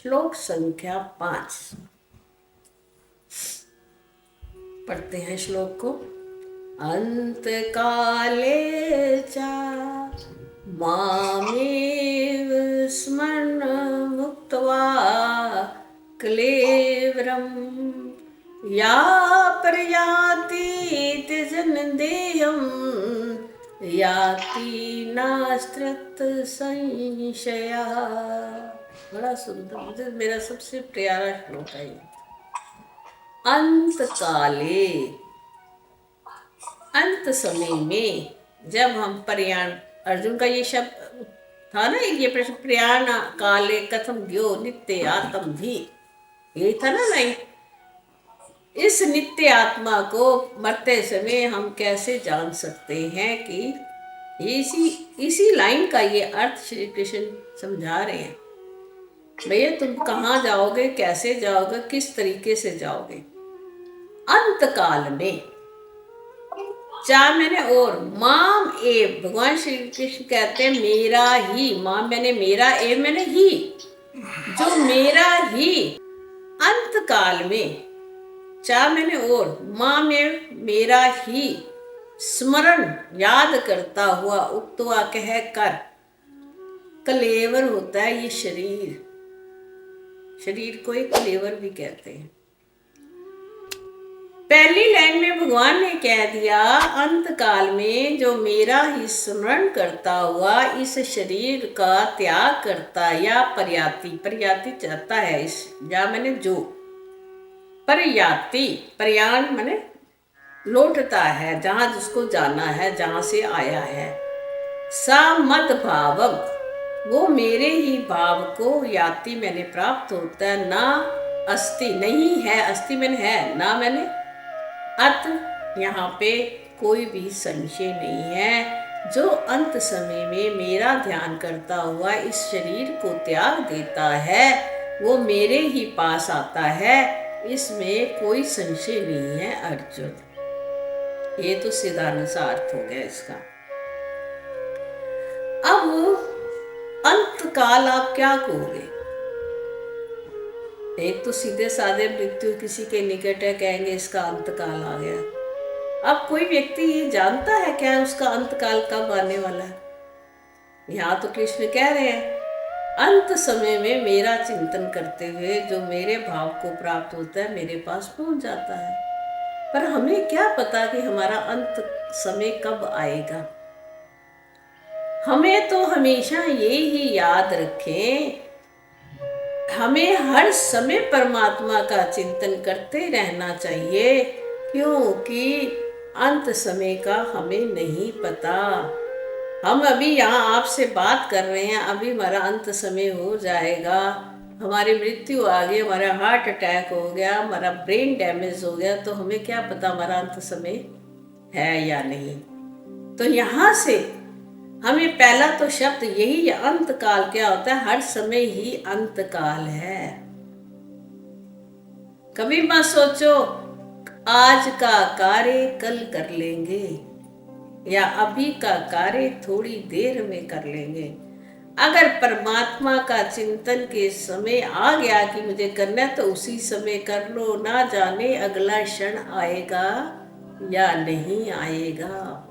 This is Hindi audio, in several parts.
श्लोक संख्या 5 पढ़ते हैं श्लोक को। अंत काले चा मामेव स्मरण मुक्त्वा क्लेवरम या प्रयाति जन देयम याति नास्त्रत संशया। बड़ा सुंदर, मुझे मेरा सबसे प्यारा श्लोक है ये। अंत काले, अंत समय में, जब हम प्रयाण, अर्जुन का ये शब्द था ना, ये प्रश्न, प्रयाण काले कथम ज्ञो नित्य आत्म भी, यही था ना लाइन। इस नित्य आत्मा को मरते समय हम कैसे जान सकते हैं कि इसी लाइन का ये अर्थ श्री कृष्ण समझा रहे हैं। भैया तुम कहाँ जाओगे, कैसे जाओगे, किस तरीके से जाओगे। अंत काल में, चा मैंने और, माम एव, भगवान श्री कृष्ण कहते हैं मेरा ही, माम मैंने मेरा, एव मैंने ही, जो मेरा ही अंत काल में, चा मैंने और, माम एव मेरा ही, स्मरण याद करता हुआ, उक्तवा कह कर, कलेवर होता है ये शरीर, शरीर को एक कलेवर भी कहते हैं। पहली लाइन में भगवान ने कह दिया अंत काल में जो मेरा ही स्मरण करता हुआ इस शरीर का त्याग करता या पर्याति चाहता है, इस या मैंने जो पर्याति, प्रयाण मैंने लौटता है, जहां जिसको जाना है, जहां से आया है, सा मद भावम, वो मेरे ही भाव को याति मैंने प्राप्त होता है, ना अस्ति नहीं है, अस्ति मैंने है, ना मैंने अत, यहाँ पे कोई भी संशय नहीं है। जो अंत समय में मेरा ध्यान करता हुआ इस शरीर को त्याग देता है वो मेरे ही पास आता है, इसमें कोई संशय नहीं है अर्जुन। ये तो सीधा सा अर्थ हो गया इसका। अब अंत काल आप क्या कहोगे? एक तो सीधे साधे मृत्यु किसी के निकट है, कहेंगे इसका अंत काल आ गया। अब कोई व्यक्ति ये जानता है क्या उसका अंत काल कब आने वाला है? यहाँ तो कृष्ण कह रहे हैं अंत समय में मेरा चिंतन करते हुए जो मेरे भाव को प्राप्त होता है मेरे पास पहुंच जाता है। पर हमें क्या पता कि हमारा अंत समय कब आएगा। हमें तो हमेशा ये ही याद रखें, हमें हर समय परमात्मा का चिंतन करते रहना चाहिए, क्योंकि अंत समय का हमें नहीं पता। हम अभी यहाँ आपसे बात कर रहे हैं, अभी हमारा अंत समय हो जाएगा, हमारी मृत्यु आ गई, हमारा हार्ट अटैक हो गया, हमारा ब्रेन डैमेज हो गया, तो हमें क्या पता हमारा अंत समय है या नहीं। तो यहाँ से हमें पहला तो शब्द यही, अंत काल क्या होता है? हर समय ही अंत काल है। कभी मत सोचो आज का कार्य कल कर लेंगे या अभी का कार्य थोड़ी देर में कर लेंगे। अगर परमात्मा का चिंतन के समय आ गया कि मुझे करना है तो उसी समय कर लो, ना जाने अगला क्षण आएगा या नहीं आएगा।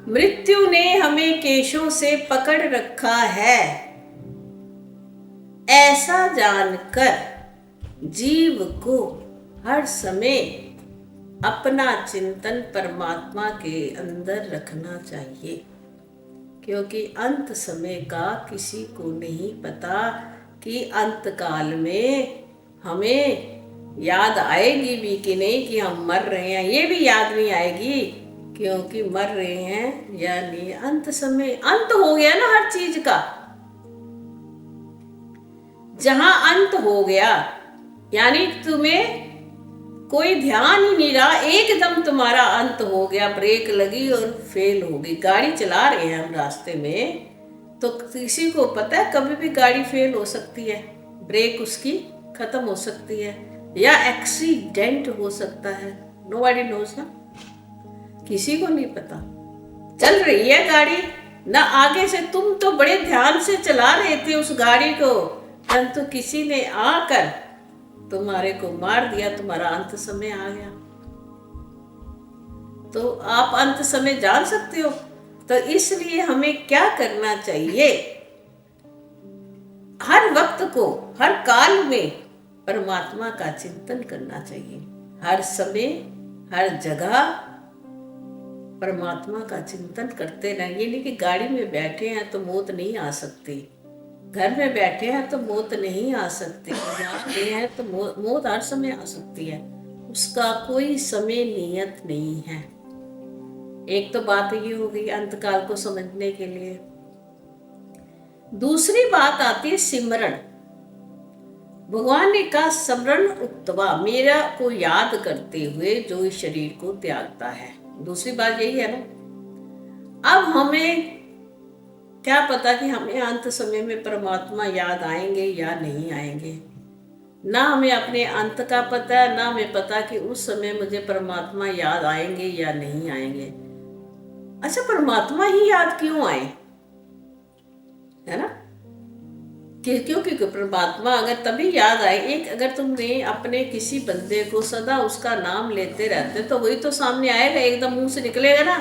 मृत्यु ने हमें केशों से पकड़ रखा है, ऐसा जानकर जीव को हर समय अपना चिंतन परमात्मा के अंदर रखना चाहिए, क्योंकि अंत समय का किसी को नहीं पता कि अंत काल में हमें याद आएगी भी कि नहीं कि हम मर रहे हैं। ये भी याद नहीं आएगी क्योंकि मर रहे हैं या नहीं। अंत समय, अंत हो गया ना हर चीज का। जहां अंत हो गया यानी तुम्हें कोई ध्यान ही नहीं रहा, एकदम तुम्हारा अंत हो गया, ब्रेक लगी और फेल हो गई। गाड़ी चला रहे हैं हम रास्ते में, तो किसी को पता है कभी भी गाड़ी फेल हो सकती है, ब्रेक उसकी खत्म हो सकती है या एक्सीडेंट हो सकता है। नोबडी नोज ना, किसी को नहीं पता। चल रही है गाड़ी, ना आगे से, तुम तो बड़े ध्यान से चला रहे थे उस गाड़ी को, परंतु किसी ने आकर तुम्हारे को मार दिया, तुम्हारा अंत समय आ गया। तो आप अंत समय जान सकते हो। तो इसलिए हमें क्या करना चाहिए, हर वक्त को, हर काल में परमात्मा का चिंतन करना चाहिए। हर समय, हर जगह परमात्मा का चिंतन करते रहें। ये नहीं कि गाड़ी में बैठे हैं तो मौत नहीं आ सकती, घर में बैठे हैं तो मौत नहीं आ सकती, जाते हैं तो मौत हर समय आ सकती है, उसका कोई समय नियत नहीं है। एक तो बात ये हो गई अंतकाल को समझने के लिए। दूसरी बात आती है सिमरण। भगवान ने कहा स्मरण उक्त्वा, मेरा को याद करते हुए जो इस शरीर को त्यागता है। दूसरी बात यही है ना। अब हमें क्या पता कि हमें अंत समय में परमात्मा याद आएंगे या नहीं आएंगे। ना हमें अपने अंत का पता है, ना हमें पता कि उस समय मुझे परमात्मा याद आएंगे या नहीं आएंगे। अच्छा, परमात्मा ही याद क्यों आए, है ना? क्योंकि परमात्मा अगर तभी याद आए, एक अगर तुमने अपने किसी बंदे को सदा उसका नाम लेते रहते तो वही तो सामने आएगा, एकदम मुंह से निकलेगा ना।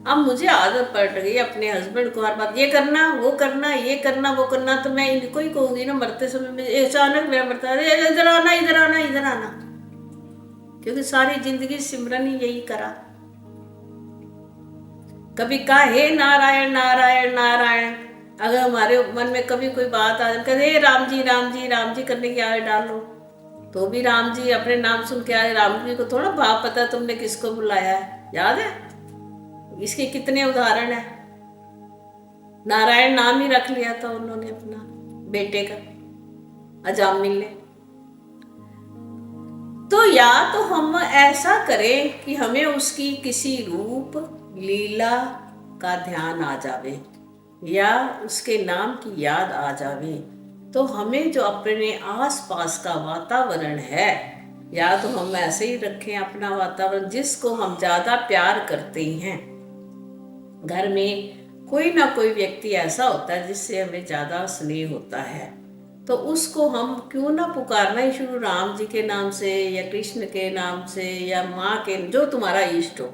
अब मुझे आदत पड़ गई अपने हस्बैंड को हर बात ये करना, वो करना, ये करना, वो करना, तो मैं इनको ही कहूंगी ना मरते समय में, अचानक मेरा मरता है, इधर आना, इधर आना, इधर आना। क्योंकि सारी जिंदगी सिमरन ही यही करा। कभी कहा हे नारायण नारायण नारायण, अगर हमारे मन में कभी कोई बात आ जाए, कहते राम जी राम जी राम जी करने की आवाज डालो, तो भी राम जी अपने नाम सुन के आए। राम जी को थोड़ा भाव पता तुमने किसको बुलाया है, याद है? इसके कितने उदाहरण है। नारायण नाम ही रख लिया था उन्होंने अपना बेटे का, अजामिल ने। तो या तो हम ऐसा करें कि हमें उसकी किसी रूप लीला का ध्यान आ जावे या उसके नाम की याद आ जावे, तो हमें जो अपने आसपास का वातावरण है, या तो हम ऐसे ही रखें अपना वातावरण, जिसको हम ज़्यादा प्यार करते हैं। घर में कोई ना कोई व्यक्ति ऐसा होता है जिससे हमें ज़्यादा स्नेह होता है, तो उसको हम क्यों ना पुकारना ही शुरू, राम जी के नाम से या कृष्ण के नाम से या माँ के, जो तुम्हारा इष्ट हो,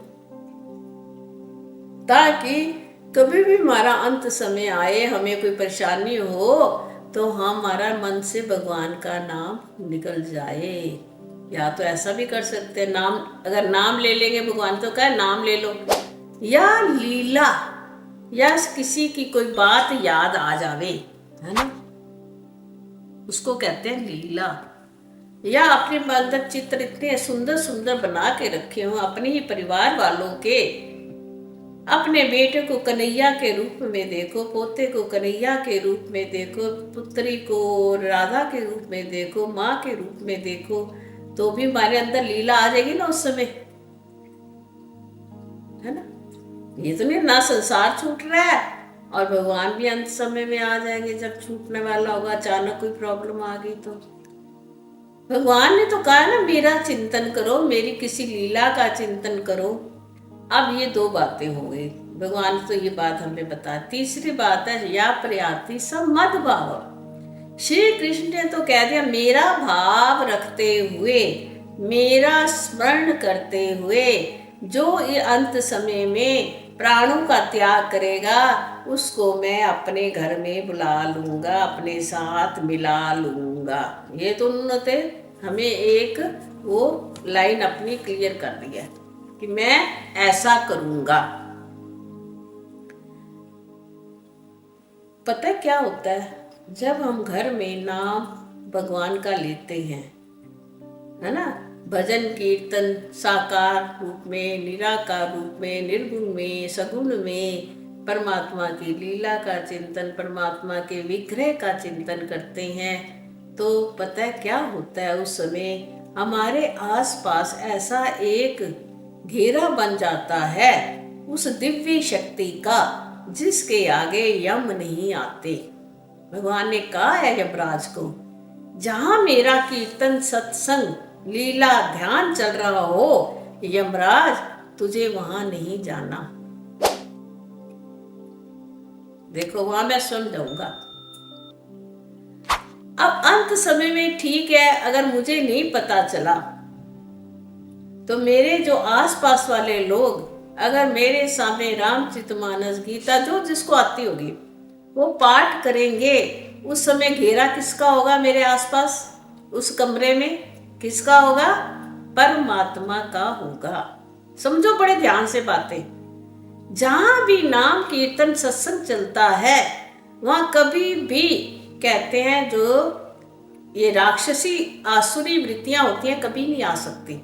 ताकि कभी भी हमारा अंत समय आए, हमें कोई परेशानी हो, तो हमारा मन से भगवान का नाम निकल जाए। या तो ऐसा भी कर सकते हैं, नाम अगर नाम ले लेंगे भगवान, तो क्या नाम ले लो, या लीला या किसी की कोई बात याद आ जावे, है ना, उसको कहते हैं लीला। या अपने अंदर चित्र इतने सुंदर सुंदर बना के रखे हो अपने ही परिवार वालों के, अपने बेटे को कन्हैया के रूप में देखो, पोते को कन्हैया के रूप में देखो, पुत्री को राधा के रूप में देखो, माँ के रूप में देखो, तो भी हमारे अंदर लीला आ जाएगी ना उस समय, है ना। ये तो नहीं ना संसार छूट रहा है और भगवान भी अंत समय में आ जाएंगे, जब छूटने वाला होगा, अचानक कोई प्रॉब्लम आ गई तो। भगवान ने तो कहा ना मेरा चिंतन करो, मेरी किसी लीला का चिंतन करो। अब ये दो बातें हो गई, भगवान तो ये बात हमें बता। तीसरी बात है या प्रयाति सब मद भाव। श्री कृष्ण ने तो कह दिया मेरा भाव रखते हुए, मेरा स्मरण करते हुए, जो ये अंत समय में प्राणों का त्याग करेगा, उसको मैं अपने घर में बुला लूंगा, अपने साथ मिला लूंगा। ये तो उन्होंने हमें एक वो लाइन अपनी क्लियर कर दी है कि मैं ऐसा करूंगा। पता है क्या होता है, जब हम घर में नाम भगवान का लेते हैं, है ना, भजन कीर्तन साकार रूप में, निराकार रूप में, निर्गुण में, सगुण में परमात्मा की लीला का चिंतन, परमात्मा के विग्रह का चिंतन करते हैं, तो पता है क्या होता है, उस समय हमारे आसपास ऐसा एक घेरा बन जाता है उस दिव्य शक्ति का, जिसके आगे यम नहीं आते। भगवान ने कहा है यमराज को, जहां मेरा कीर्तन सत्संग लीला ध्यान चल रहा हो, यमराज तुझे वहां नहीं जाना। देखो वहां मैं स्वयं जाऊंगा। अब अंत समय में ठीक है, अगर मुझे नहीं पता चला तो मेरे जो आसपास वाले लोग अगर मेरे सामने रामचरितमानस गीता जो जिसको आती होगी वो पाठ करेंगे, उस समय घेरा किसका होगा मेरे आसपास? उस कमरे में किसका होगा? परमात्मा का होगा। समझो बड़े ध्यान से बातें। जहां भी नाम कीर्तन सत्संग चलता है वहां कभी भी कहते हैं जो ये राक्षसी आसुरी वृत्तियां होती हैं कभी नहीं आ सकती।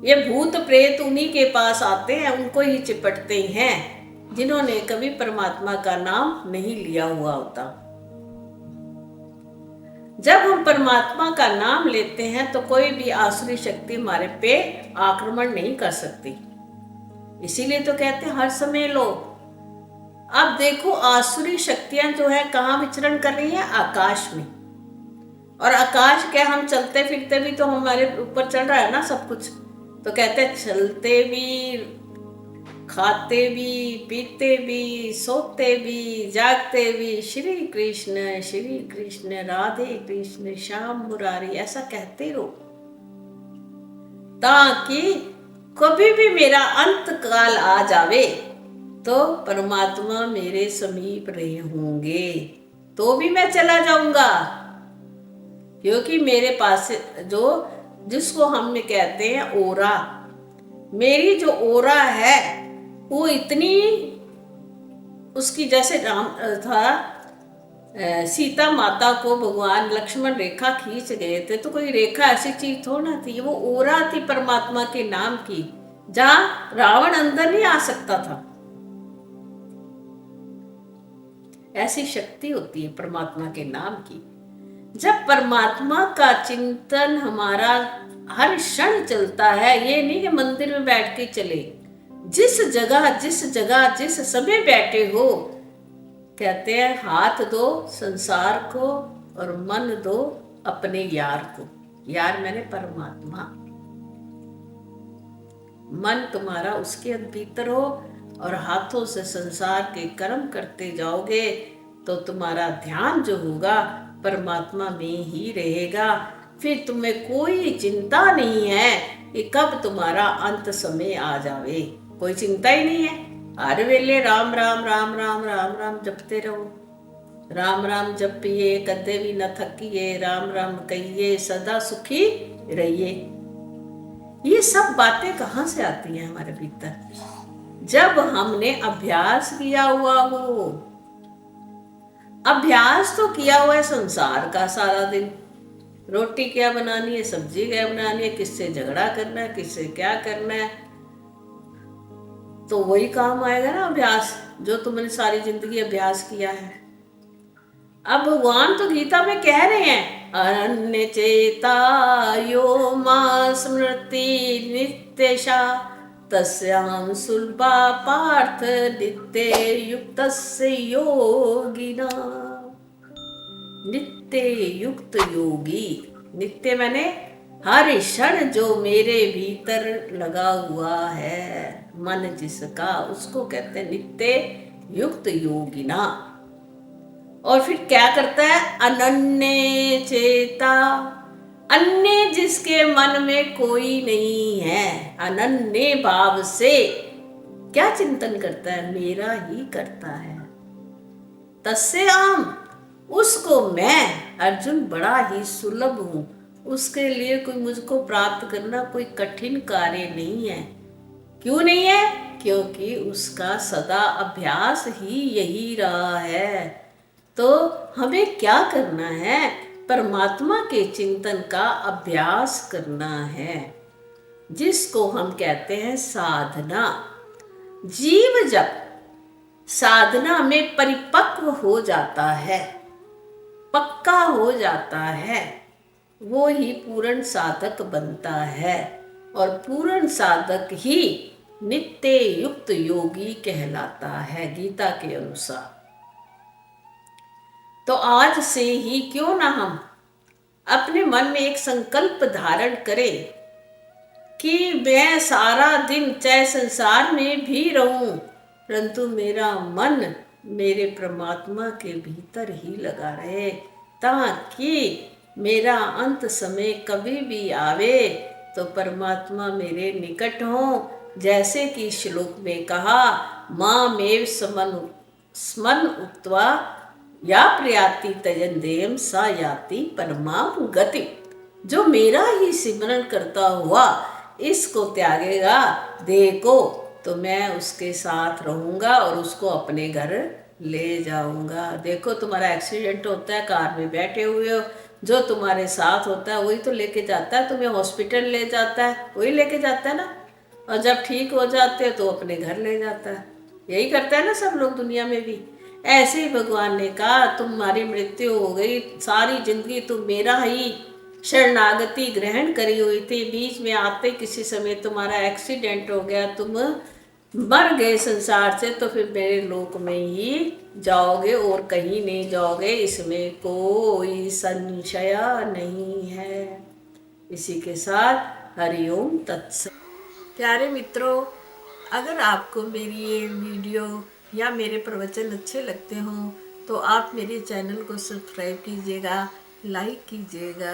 ये भूत प्रेत उन्हीं के पास आते हैं, उनको ही चिपटते हैं जिन्होंने कभी परमात्मा का नाम नहीं लिया हुआ होता। जब हम परमात्मा का नाम लेते हैं तो कोई भी आसुरी शक्ति हमारे पे आक्रमण नहीं कर सकती। इसीलिए तो कहते हैं हर समय लो। अब देखो आसुरी शक्तियां जो है कहाँ विचरण कर रही हैं? आकाश में। और आकाश क्या, हम चलते फिरते भी तो हमारे ऊपर चढ़ रहा है ना सब कुछ। तो कहते हैं चलते भी, खाते भी, पीते भी, सोते भी, जागते भी, श्री कृष्ण राधे कृष्ण श्याम मुरारी, ऐसा कहते रहो ताकि कभी भी मेरा अंत काल आ जावे तो परमात्मा मेरे समीप रहे होंगे, तो भी मैं चला जाऊंगा। क्योंकि मेरे पास जो जिसको हम कहते हैं ओरा, मेरी जो ओरा है वो इतनी, उसकी जैसे राम था सीता माता को भगवान लक्ष्मण रेखा खींच गए थे, तो कोई रेखा ऐसी चीज थोड़ा ना थी, वो ओरा थी परमात्मा के नाम की, जहां रावण अंदर नहीं आ सकता था। ऐसी शक्ति होती है परमात्मा के नाम की। जब परमात्मा का चिंतन हमारा हर क्षण चलता है, ये नहीं कि मंदिर में बैठ के चले, जिस जगह जिस समय बैठे हो, कहते हैं हाथ दो संसार को और मन दो अपने यार को। यार मैंने परमात्मा। मन तुम्हारा उसके भीतर हो और हाथों से संसार के कर्म करते जाओगे तो तुम्हारा ध्यान जो होगा परमात्मा में ही रहेगा। फिर तुम्हें कोई चिंता नहीं है कि कब तुम्हारा अंत समय आ जावे, कोई चिंता ही नहीं है। हर वेले राम राम राम राम राम राम जपते रहो। राम राम जपिए कदे भी न थकिए, राम राम कहिए सदा सुखी रहिए। ये सब बातें कहाँ से आती हैं हमारे भीतर? जब हमने अभ्यास किया हुआ हो। अभ्यास तो किया हुआ है संसार का, सारा दिन रोटी क्या बनानी है, सब्जी क्या बनानी है, किससे झगड़ा करना है, किससे क्या करना है, तो वही काम आएगा ना अभ्यास, जो तुमने सारी जिंदगी अभ्यास किया है। अब भगवान तो गीता में कह रहे हैं अनन्य चेता यो मां स्मृति नित्यशा तस्यां सुलभा पार्थ नित्य युक्तस्य योगिना। नित्य युक्त योगी, नित्य मैंने हर क्षण जो मेरे भीतर लगा हुआ है मन जिसका, उसको कहते हैं नित्य युक्त योगिना। और फिर क्या करता है? अनन्य चेता, अन्य जिसके मन में कोई नहीं है, अनन्य भाव से क्या चिंतन करता है? मेरा ही करता है। तस्याम, उसको मैं अर्जुन बड़ा ही सुलभ हूं, उसके लिए कोई मुझको प्राप्त करना कोई कठिन कार्य नहीं है। क्यों नहीं है? क्योंकि उसका सदा अभ्यास ही यही रहा है। तो हमें क्या करना है? परमात्मा के चिंतन का अभ्यास करना है, जिसको हम कहते हैं साधना। जीव जब साधना में परिपक्व हो जाता है, पक्का हो जाता है, वो ही पूर्ण साधक बनता है। और पूर्ण साधक ही नित्य युक्त योगी कहलाता है गीता के अनुसार। तो आज से ही क्यों ना हम अपने मन में एक संकल्प धारण करें कि मैं सारा दिन चाहे संसार में भी रहूं, परंतु मेरा मन मेरे परमात्मा के भीतर ही लगा रहे, ताकि मेरा अंत समय कभी भी आवे तो परमात्मा मेरे निकट हो। जैसे कि श्लोक में कहा, मामेव स्मरण उक्त्वा या प्रयाति तजन देयम सा याति परमाम गति। जो मेरा ही सिमरण करता हुआ इसको त्यागेगा देह को, तो मैं उसके साथ रहूंगा और उसको अपने घर ले जाऊंगा। देखो, तुम्हारा एक्सीडेंट होता है, कार में बैठे हुए हो, जो तुम्हारे साथ होता है वही तो लेके जाता है, तुम्हें हॉस्पिटल ले जाता है, वही लेके जाता है ना। और जब ठीक हो जाते हो तो अपने घर ले जाता है। यही करता है ना सब लोग दुनिया में भी। ऐसे ही भगवान ने कहा, तुम्हारी मृत्यु हो गई, सारी जिंदगी तुम मेरा ही शरणागति ग्रहण करी हुई थी, बीच में आते किसी समय तुम्हारा एक्सीडेंट हो गया, तुम मर गए संसार से, तो फिर मेरे लोक में ही जाओगे और कहीं नहीं जाओगे, इसमें कोई संशय नहीं है। इसी के साथ हरिओम तत्सत। प्यारे मित्रों, अगर आपको मेरी ये वीडियो या मेरे प्रवचन अच्छे लगते हों तो आप मेरे चैनल को सब्सक्राइब कीजिएगा, लाइक कीजिएगा